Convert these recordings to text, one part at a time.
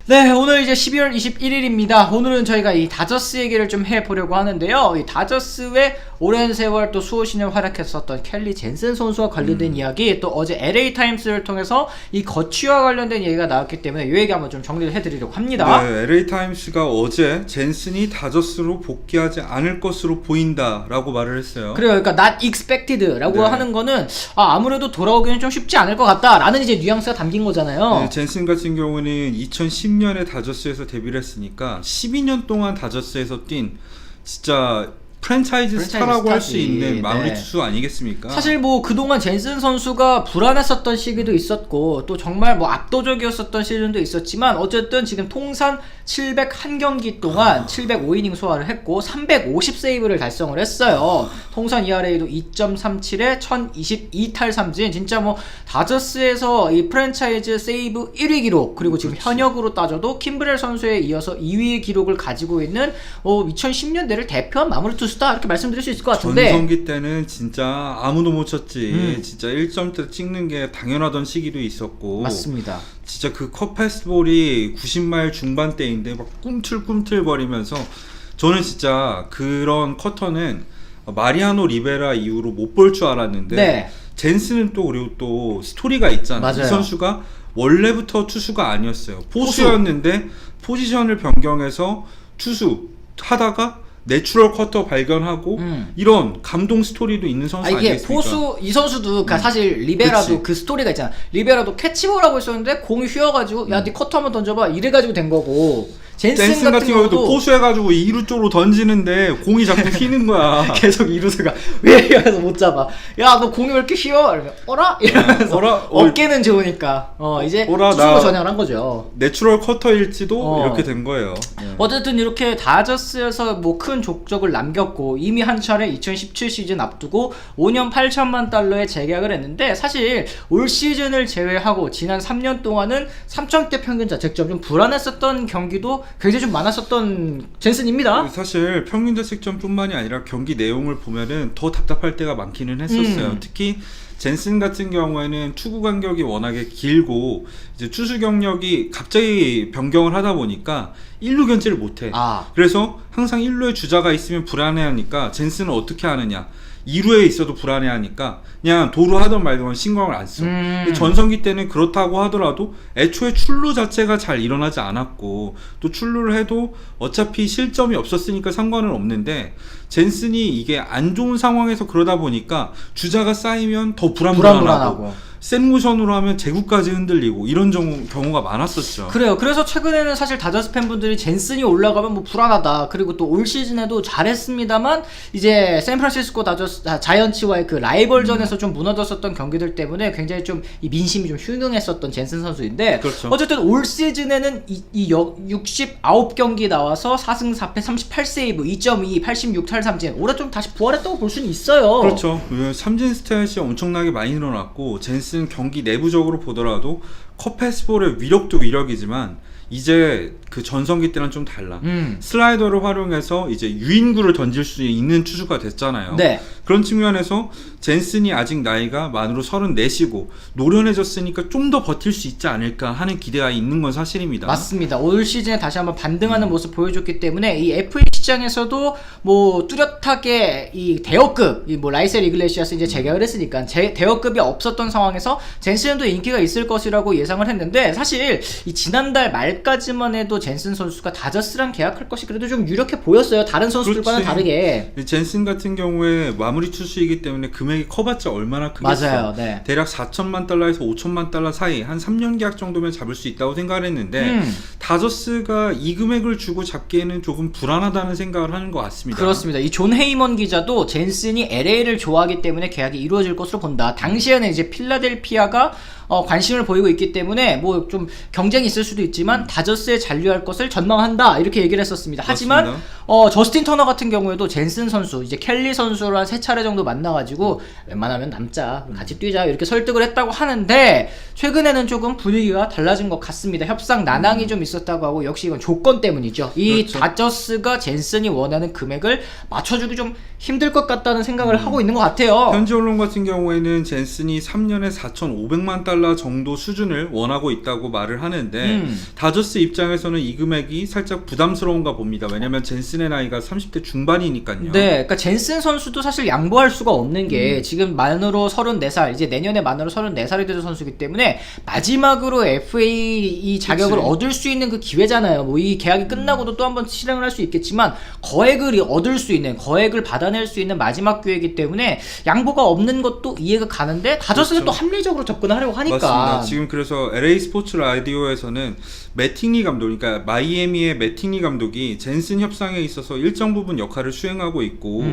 네, 오늘 이제 12월 21일입니다. 오늘은 저희가 이 다저스 얘기를 좀 해보려고 하는데요. 이 다저스 외 오랜 세월 또 수호신을 활약했었던 켈리 젠슨 선수와 관련된 이야기, 또 어제 LA 타임스를 통해서 이 거취와 관련된 얘기가 나왔기 때문에 이 얘기 한번 좀 정리를 해드리려고 합니다. 네, LA 타임스가 어제 젠슨이 다저스로 복귀하지 않을 것으로 보인다라고 말을 했어요. 그래요. 그러니까 not expected라고 네. 하는 거는 아무래도 돌아오기는 좀 쉽지 않을 것 같다라는 이제 뉘앙스가 담긴 거잖아요. 네, 젠슨 같은 경우는 2010년에 다저스에서 데뷔를 했으니까 12년 동안 다저스에서 뛴 진짜 프랜차이즈 스타라고 할 수 있는 마무리 투수 아니겠습니까? 사실 뭐 그동안 젠슨 선수가 불안했었던 시기도 있었고 또 정말 뭐 압도적이었었던 시즌도 있었지만 어쨌든 지금 통산 701경기 동안 705이닝 소화를 했고 350세이브를 달성을 했어요. 통산 ERA도 2.37에 1022탈삼진, 진짜 뭐 다저스에서 이 프랜차이즈 세이브 1위 기록, 그리고 지금 현역으로 따져도 킴브렐 선수에 이어서 2위의 기록을 가지고 있는 2010년대를 대표한 마무리 투수다, 이렇게 말씀드릴 수 있을 것 같은데, 전성기 때는 진짜 아무도 못 쳤지. 진짜 1점대 찍는 게 당연하던 시기도 있었고. 맞습니다. 진짜 그 컷 패스트볼이 90마일 중반대인데 막 꿈틀꿈틀 거리면서, 저는 진짜 그런 커터는 마리아노 리베라 이후로 못 볼 줄 알았는데 네. 젠슨은 또 그리고 또 스토리가 있잖아요. 맞아요. 이 선수가 원래부터 투수가 아니었어요. 포수였는데 포지션을 변경해서 투수 하다가 내추럴 커터 발견하고 이런 감동 스토리도 있는 선수 이게 아니겠습니까? 포수 이 선수도 그러니까 사실 리베라도 그치. 그 스토리가 있잖아. 리베라도 캐치볼하고 있었는데 공이 휘어가지고 야 니 커터 한번 던져봐 이래가지고 된 거고, 젠슨 같은 경우도 포수해가지고 2루 쪽으로 던지는데 공이 자꾸 휘는 거야. 계속 이루수가 왜 이러면서 못 잡아. 야 너 공이 왜 이렇게 휘어? 이러면 어라? 이러면서 어라? 어깨는 좋으니까 이제 어라, 투수로 나 전향을 한 거죠. 내추럴 커터일지도 이렇게 된 거예요. 네. 어쨌든 이렇게 다저스에서 뭐 큰 족적을 남겼고 이미 한 차례 2017 시즌 앞두고 5년 8천만 달러에 재계약을 했는데, 사실 올 시즌을 제외하고 지난 3년 동안은 3점대 평균 자책점, 좀 불안했었던 경기도 굉장히 좀 많았었던 젠슨입니다. 사실 평균 자책점뿐만이 아니라 경기 내용을 보면은 더 답답할 때가 많기는 했었어요. 특히 젠슨 같은 경우에는 투구 간격이 워낙에 길고 이제 투수 경력이 갑자기 변경을 하다 보니까 1루 견제를 못해. 그래서 항상 1루에 주자가 있으면 불안해하니까 젠슨은 어떻게 하느냐, 2루에 있어도 불안해하니까 그냥 도루 하던 말던 신경을 안 써. 전성기 때는 그렇다고 하더라도 애초에 출루 자체가 잘 일어나지 않았고, 또 출루를 해도 어차피 실점이 없었으니까 상관은 없는데, 젠슨이 이게 안 좋은 상황에서 그러다 보니까 주자가 쌓이면 더 불안불안하고 센 모션으로 하면 제구까지 흔들리고 이런 경우가 많았었죠. 그래요. 그래서 최근에는 사실 다저스 팬분들이 젠슨이 올라가면 뭐 불안하다, 그리고 또 올 시즌에도 잘했습니다만 이제 샌프란시스코 자이언츠와의 그 라이벌전에서 좀 무너졌었던 경기들 때문에 굉장히 좀 이 민심이 좀 흉흉했었던 젠슨 선수인데, 그렇죠. 어쨌든 올 시즌에는 69경기 나와서 4승 4패 38세이브 2.2 86탈삼진, 올해 좀 다시 부활했다고 볼 수는 있어요. 그렇죠. 삼진 스탯이 엄청나게 많이 늘어났고, 젠슨 경기 내부적으로 보더라도 컷 패스볼의 위력도 위력이지만 이제 그 전성기 때는 좀 달라. 슬라이더를 활용해서 이제 유인구를 던질 수 있는 투수가 됐잖아요. 네. 그런 측면에서 젠슨이 아직 나이가 만으로 34이고 노련해졌으니까 좀 더 버틸 수 있지 않을까 하는 기대가 있는 건 사실입니다. 맞습니다. 올 시즌에 다시 한번 반등하는 모습 보여줬기 때문에 이 FA 시장에서도 뭐 뚜렷하게 이 대여급, 이 뭐 라이셀 이글레시아스 이제 재계약을 했으니까 대여급이 없었던 상황에서 젠슨도 인기가 있을 것이라고 예상을 했는데, 사실 이 지난달 말까지만 해도 젠슨 선수가 다저스랑 계약할 것이 그래도 좀 유력해 보였어요. 다른 선수들과는 다르게. 젠슨 같은 경우에 마무리 투수이기 때문에 금액이 커봤자 얼마나 크겠어. 맞아요. 네. 대략 4천만 달러에서 5천만 달러 사이 한 3년 계약 정도면 잡을 수 있다고 생각을 했는데 다저스가 이 금액을 주고 잡기에는 조금 불안하다는 생각을 하는 것 같습니다. 그렇습니다. 이 존 헤이먼 기자도 젠슨이 LA를 좋아하기 때문에 계약이 이루어질 것으로 본다. 당시에는 이제 필라델피아가 관심을 보이고 있기 때문에 뭐 좀 경쟁이 있을 수도 있지만 다저스에 잔류할 것을 전망한다, 이렇게 얘기를 했었습니다. 하지만 저스틴 터너 같은 경우에도 젠슨 선수, 이제 켈리 선수를 한 3차례 정도 만나가지고 웬만하면 남자 같이 뛰자 이렇게 설득을 했다고 하는데, 최근에는 조금 분위기가 달라진 것 같습니다. 협상 난항이 좀 있었다고 하고, 역시 이건 조건 때문이죠. 이 그렇죠. 다저스가 젠슨이 원하는 금액을 맞춰주기 좀 힘들 것 같다는 생각을 하고 있는 것 같아요. 현지 언론 같은 경우에는 젠슨이 3년에 4,500만 달러 달러 정도 수준을 원하고 있다고 말을 하는데 다저스 입장에서는 이 금액이 살짝 부담스러운가 봅니다. 왜냐면 젠슨의 나이가 30대 중반이니까요. 네, 그러니까 젠슨 선수도 사실 양보할 수가 없는 게 지금 만으로 34살, 이제 내년에 만으로 34살이 되는 선수이기 때문에 마지막으로 FA 이 자격을 그치. 얻을 수 있는 그 기회잖아요. 뭐 이 계약이 끝나고도 또 한번 실행을 할 수 있겠지만 거액을 얻을 수 있는, 거액을 받아낼 수 있는 마지막 기회이기 때문에 양보가 없는 것도 이해가 가는데 다저스는 그렇죠. 또 합리적으로 접근하려고 하니까. 맞습니다. 지금 그래서 LA 스포츠 라디오에서는 매팅리 감독, 그러니까 마이애미의 매팅리 감독이 젠슨 협상에 있어서 일정 부분 역할을 수행하고 있고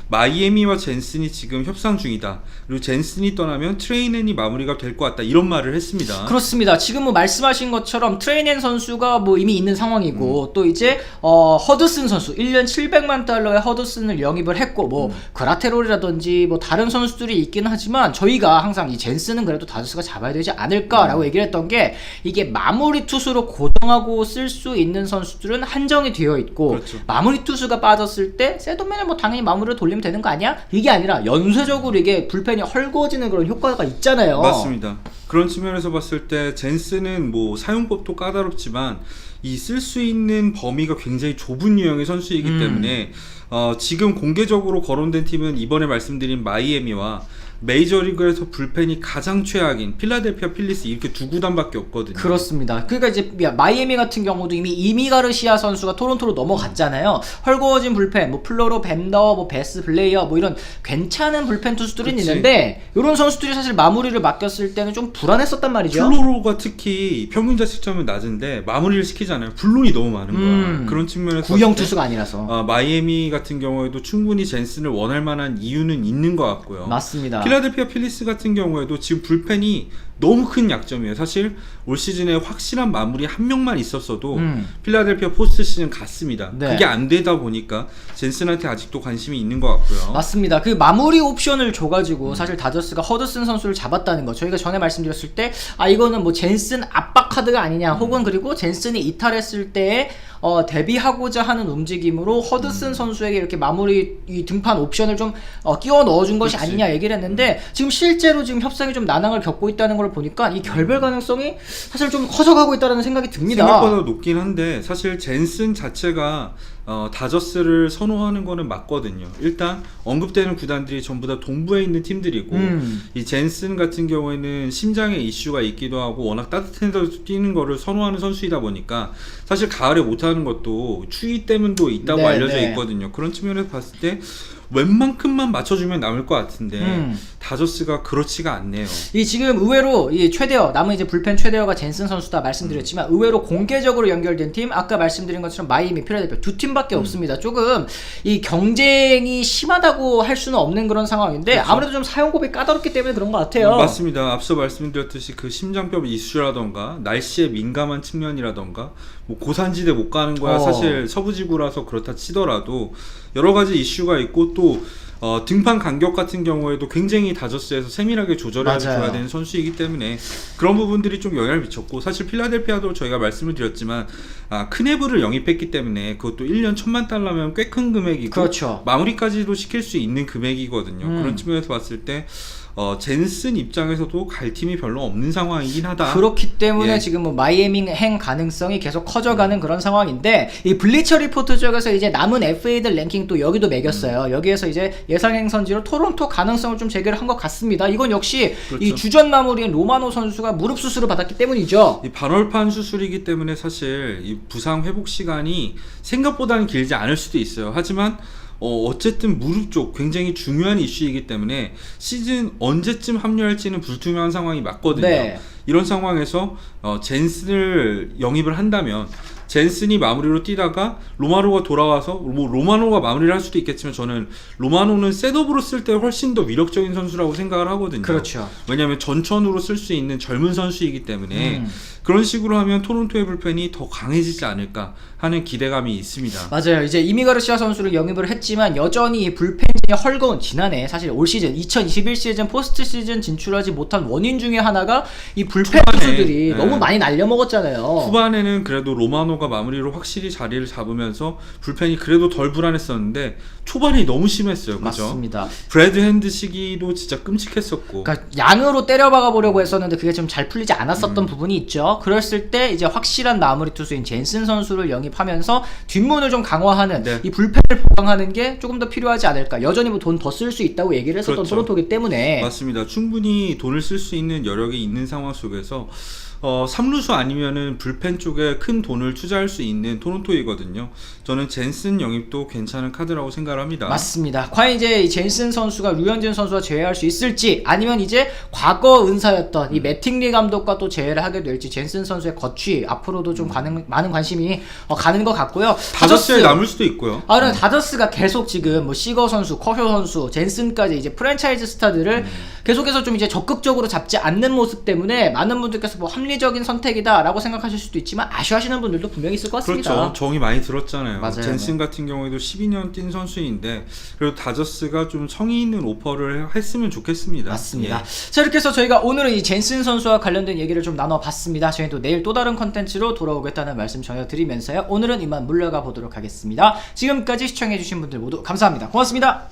마이애미와 젠슨이 지금 협상 중이다. 그리고 젠슨이 떠나면 트레이넨이 마무리가 될 것 같다. 이런 말을 했습니다. 그렇습니다. 지금 뭐 말씀하신 것처럼 트레이넨 선수가 뭐 이미 있는 상황이고 또 이제 허드슨 선수 1년 700만 달러의 허드슨을 영입을 했고 뭐 그라테롤이라든지 뭐 다른 선수들이 있긴 하지만 저희가 항상 이 젠슨은 그래도 다저스가 잡아야 되지 않을까라고 얘기를 했던 게 이게 마무리 투수로 고정하고 쓸 수 있는 선수들은 한정이 되어 있고 그렇죠. 마무리 투수가 빠졌을 때 세도맨은 뭐 당연히 마무리를 돌리면 되는 거 아니야? 이게 아니라 연쇄적으로 이게 불펜이 헐거워지는 그런 효과가 있잖아요. 맞습니다. 그런 측면에서 봤을 때 젠슨은 뭐 사용법도 까다롭지만 이 쓸 수 있는 범위가 굉장히 좁은 유형의 선수이기 때문에 지금 공개적으로 거론된 팀은 이번에 말씀드린 마이애미와 메이저리그에서 불펜이 가장 최악인 필라델피아 필리스 이렇게 두 구단밖에 없거든요. 그렇습니다. 그러니까 이제 마이애미 같은 경우도 이미 이미 가르시아 선수가 토론토로 넘어갔잖아요. 헐거워진 불펜, 뭐 플로로 벤더, 뭐 베스 블레이어, 뭐 이런 괜찮은 불펜 투수들은 그치. 있는데 이런 선수들이 사실 마무리를 맡겼을 때는 좀 불안했었단 말이죠. 플로로가 특히 평균 자책점은 낮은데 마무리를 시키잖아요. 불론이 너무 많은 거야. 그런 측면에서 구형 봤을 때, 투수가 아니라서. 마이애미 같은 경우에도 충분히 젠슨을 원할 만한 이유는 있는 것 같고요. 맞습니다. 필라델피아 필리스 같은 경우에도 지금 불펜이 너무 큰 약점이에요. 사실 올 시즌에 확실한 마무리 한 명만 있었어도 필라델피아 포스트 시즌 갔습니다. 네. 그게 안 되다 보니까 젠슨한테 아직도 관심이 있는 것 같고요. 맞습니다. 그 마무리 옵션을 줘가지고 사실 다저스가 허드슨 선수를 잡았다는 거 저희가 전에 말씀드렸을 때 이거는 뭐 젠슨 압박 카드가 아니냐 혹은 그리고 젠슨이 이탈했을 때에 대비하고자 하는 움직임으로 허드슨 선수에게 이렇게 마무리 이 등판 옵션을 좀 끼워 넣어준 것이 그치. 아니냐 얘기를 했는데 지금 실제로 지금 협상이 좀 난항을 겪고 있다는 걸 보니까 이 결별 가능성이 사실 좀 커져가고 있다는 생각이 듭니다. 생각보다 높긴 한데 사실 젠슨 자체가 다저스를 선호하는 거는 맞거든요. 일단 언급되는 구단들이 전부 다 동부에 있는 팀들이고 이 젠슨 같은 경우에는 심장에 이슈가 있기도 하고 워낙 따뜻한 데서 뛰는 거를 선호하는 선수이다 보니까 사실 가을에 못하는 것도 추위 때문도 있다고 네, 알려져 네. 있거든요. 그런 측면에서 봤을 때 웬만큼만 맞춰주면 남을 것 같은데 다저스가 그렇지가 않네요. 이 지금 의외로 이 최대어 남은 이제 불펜 최대어가 젠슨 선수다 말씀드렸지만 의외로 공개적으로 연결된 팀 아까 말씀드린 것처럼 마이애미, 필라델피아 두 팀밖에 없습니다. 조금 이 경쟁이 심하다고 할 수는 없는 그런 상황인데 그렇죠. 아무래도 좀 사용법이 까다롭기 때문에 그런 것 같아요. 맞습니다. 앞서 말씀드렸듯이 그 심장병 이슈라던가 날씨에 민감한 측면이라던가 뭐 고산지대 못 가는 거야 사실 서부지구라서 그렇다 치더라도 여러 가지 이슈가 있고 또 등판 간격 같은 경우에도 굉장히 다저스에서 세밀하게 조절해야 줘야 되는 선수이기 때문에 그런 부분들이 좀 영향을 미쳤고 사실 필라델피아도 저희가 말씀을 드렸지만 크네브를 영입했기 때문에 그것도 1년 1,000만 달러면 꽤 큰 금액이고 그렇죠. 마무리까지도 시킬 수 있는 금액이거든요. 그런 측면에서 봤을 때 젠슨 입장에서도 갈 팀이 별로 없는 상황이긴 하다. 그렇기 때문에 예. 지금 뭐 마이애미 행 가능성이 계속 커져가는 그런 상황인데 이 블리처 리포트 쪽에서 이제 남은 FA들 랭킹 또 여기도 매겼어요. 여기에서 이제 예상 행선지로 토론토 가능성을 좀 제기를 한 것 같습니다. 이건 역시 그렇죠. 이 주전 마무리인 로마노 선수가 무릎 수술을 받았기 때문이죠. 이 반월판 수술이기 때문에 사실 이 부상 회복 시간이 생각보다는 길지 않을 수도 있어요. 하지만 어쨌든 무릎 쪽 굉장히 중요한 이슈이기 때문에 시즌 언제쯤 합류할지는 불투명한 상황이 맞거든요. 네. 이런 상황에서 젠슨을 영입을 한다면 젠슨이 마무리로 뛰다가 로마노가 돌아와서 뭐 로마노가 마무리를 할 수도 있겠지만 저는 로마노는 셋업으로 쓸 때 훨씬 더 위력적인 선수라고 생각을 하거든요. 그렇죠. 왜냐하면 전천후로 쓸 수 있는 젊은 선수이기 때문에 그런 식으로 하면 토론토의 불펜이 더 강해지지 않을까 하는 기대감이 있습니다. 맞아요. 이제 이미 가르시아 선수를 영입을 했지만 여전히 이 불펜진이 헐거운 지난해 사실 올 시즌 2021 시즌 포스트 시즌 진출하지 못한 원인 중에 하나가 이 불펜 초반에, 투수들이 네. 너무 많이 날려먹었잖아요. 후반에는 그래도 로마노가 마무리로 확실히 자리를 잡으면서 불펜이 그래도 덜 불안했었는데 초반이 너무 심했어요. 그죠? 맞습니다. 브래드 핸드 시기도 진짜 끔찍했었고. 그러니까 양으로 때려박아 보려고 했었는데 그게 좀 잘 풀리지 않았었던 부분이 있죠. 그랬을 때 이제 확실한 마무리 투수인 젠슨 선수를 영입하면서 뒷문을 좀 강화하는 네. 이 불펜을 보강하는 게 조금 더 필요하지 않을까. 여전히 뭐 돈 더 쓸 수 있다고 얘기를 했었던 그렇죠. 토론토기 때문에 맞습니다. 충분히 돈을 쓸 수 있는 여력이 있는 상황 속에서 3루수 아니면은 불펜 쪽에 큰 돈을 투자할 수 있는 토론토이거든요. 저는 젠슨 영입도 괜찮은 카드라고 생각을 합니다. 맞습니다. 과연 이제 이 젠슨 선수가 류현진 선수와 재회할 수 있을지 아니면 이제 과거 은사였던 이 매팅리 감독과 또 재회를 하게 될지 젠슨 선수의 거취 앞으로도 좀 많은 관심이 가는 것 같고요. 다저스에 남을 수도 있고요. 그럼 다저스가 계속 지금 뭐 시거 선수, 커쇼 선수, 젠슨까지 이제 프랜차이즈 스타들을 계속해서 좀 이제 적극적으로 잡지 않는 모습 때문에 많은 분들께서 뭐 합리적인 선택이다라고 생각하실 수도 있지만 아쉬워하시는 분들도 분명히 있을 것 같습니다. 그렇죠. 정이 많이 들었잖아요. 맞아요. 젠슨 같은 경우에도 12년 뛴 선수인데 그래도 다저스가 좀 성의 있는 오퍼를 했으면 좋겠습니다. 맞습니다. 예. 자, 이렇게 해서 저희가 오늘은 이 젠슨 선수와 관련된 얘기를 좀 나눠봤습니다. 저희는 또 내일 또 다른 컨텐츠로 돌아오겠다는 말씀 전해드리면서요. 오늘은 이만 물러가 보도록 하겠습니다. 지금까지 시청해주신 분들 모두 감사합니다. 고맙습니다.